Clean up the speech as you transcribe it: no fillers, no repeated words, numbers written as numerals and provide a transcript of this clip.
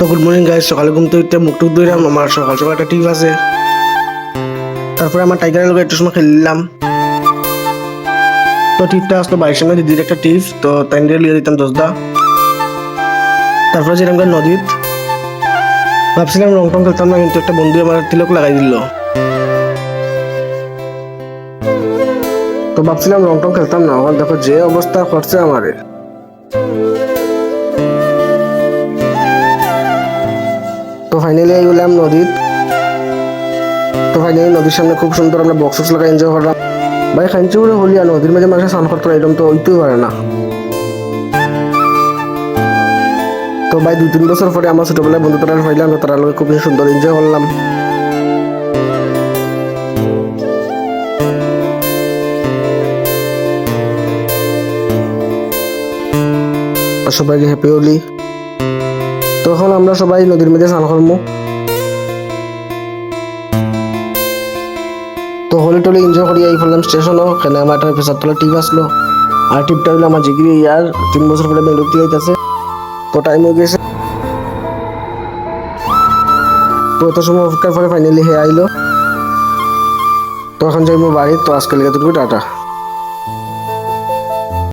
তো good morning guys, সকালে ঘুম থেকে উঠতে মুখ টুক ধুইলাম। আমার সকাল সকাল একটা টিপ আছে। তারপরে আমার টাইগারের লোক একটু সময় খেললাম। তো টিপটা আসলো বাড়ির সঙ্গে দিদির একটা টিপ, তো তাই লিয়ে দিতাম 10 দা। তারপরে যেরকম নদীত ভাবছিলাম রং টং খেলতাম না, কিন্তু একটা বন্ধু আমার তিলক লাগাই দিল। তো ভাবছিলাম রং টং খেলতাম না, আমার দেখো যে অবস্থা করছে আমারে। তো ফাইনালি গেলাম নদীত। তো ফাইনালি নদীর সামনে খুব সুন্দর আমরা বক্স লাগা এনজয় করলাম। ভাই খাইছি বলে হলি আর নদীর মাঝে মানুষ স্নান করতে এরকম তো হইতেই পারে না। তো ভাই 2-3 বছর পরে আমার ছোটবেলায় বন্ধু তারা হইলাম, তারা লোক খুব সুন্দর এনজয় করলাম। সবাইকে হ্যাপি হোলি। তখন আমরা সবাই নদীর মধ্যে স্নান করবো। তো হোলি টোলি এনজয় করি এই ফেললাম স্টেশনও, এখানে আমার একটা পেশার তলা টিপ আসলো। আর টিপটা হইলো আমার জিগিরি ইয়ার 3 বছর পরে বেঙ্গলোর দিয়ে হইতেছে। তো টাইম হয়ে গেছে। তো এত সময় অপেক্ষার পরে ফাইনালি হে আইলো। তো এখন যাইবো বাড়ি। তো আজকে লেগে টাটা।